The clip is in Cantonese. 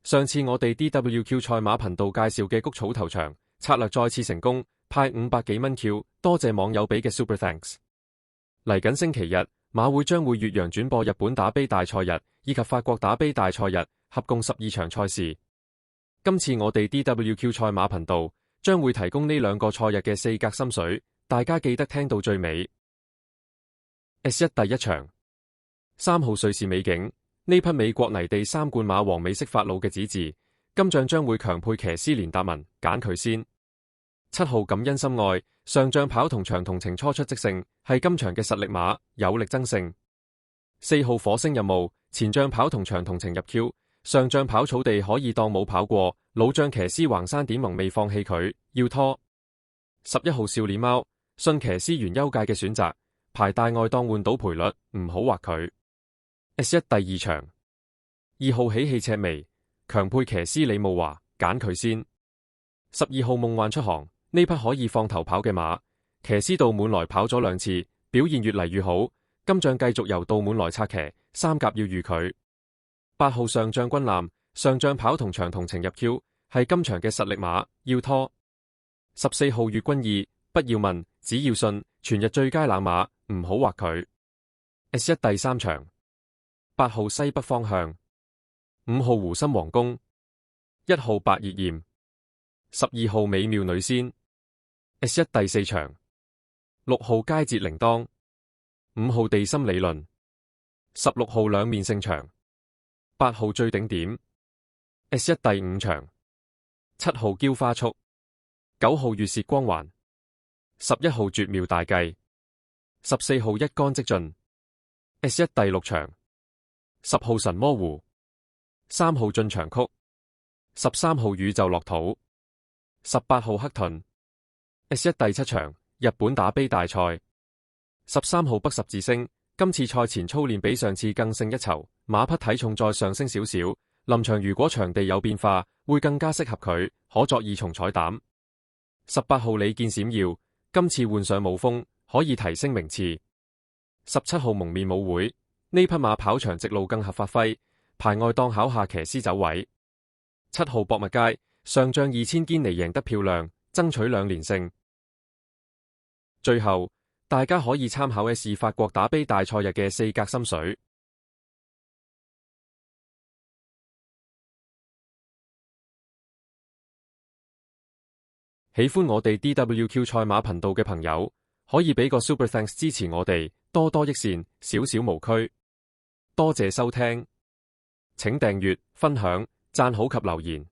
上次我哋 DWQ 賽馬頻道介紹嘅谷草頭場策略再次成功，派500幾蚊 Q， 多謝網友俾嘅 Super Thanks。嚟緊星期日，馬會將會越洋轉播日本打吡大賽日以及法國打吡大賽日，合共12場賽事。今次我哋 DWQ 賽馬頻道將會提供呢兩個賽日嘅4格心水，大家記得聽到最尾。S1 第一場，3號瑞士美景，呢匹美國泥地3冠馬王美式法老嘅子嗣，今仗將會強配騎師連達文，揀佢先。7號感恩心愛，上仗跑同長同情初出即勝，係今場嘅實力馬，有力爭勝。4號火星任務，前仗跑同長同情入 Q， 上仗跑草地可以當冇跑過，老將騎師橫山典盟未放棄佢，要拖。11號少年貓，信騎師原優界嘅選擇，排大外檔換到賠率，唔好劃佢。S1 第二場，2號喜氣赤眉，強配騎師李慕華，揀佢先。12號夢幻出航，呢匹可以放頭跑嘅馬，騎師杜滿來跑咗2次，表現越嚟越好，今仗繼續由杜滿來策騎，3甲要預佢。8號上將軍艦，上將跑同長同情入 Q， 係今場嘅實力馬，要拖。14號月君意，不要問，只要信，全日最佳冷馬，唔好劃佢。S1 第三場，8號西北方向，5號湖心皇宮，1號白熱焰，12號美妙女仙。S1 第四場，6號佳節鈴鐺，5號地心理論，16號兩面勝場，8號最頂點。S1 第五場，7號嬌花束，9號月蝕光環，11號絕妙大計，14號一杆即盡。S1 第六場，10號神魔湖，3號進場曲，13號宇宙樂土，18號黑盾。S1 第七場日本打吡大賽，13號北十字星，今次賽前操練比上次更勝一籌，馬匹體重再上升少少，臨場如果場地有變化，會更加適合佢，可作2重彩膽。18號李健閃耀，今次換上舞風，可以提升名次。17號蒙面舞會，呢匹馬跑長直路更合發揮，排外檔考下騎師走位。7號博物街，上仗2000堅尼贏得漂亮，爭取2連勝。最後，大家可以參考嘅是法國打吡大賽日嘅4格心水。喜歡我哋 DWQ 賽馬頻道嘅朋友，可以俾個 Super Thanks 支持我哋，多多益善，少少無拘。多謝收聽，請訂閱、分享、讚好及留言。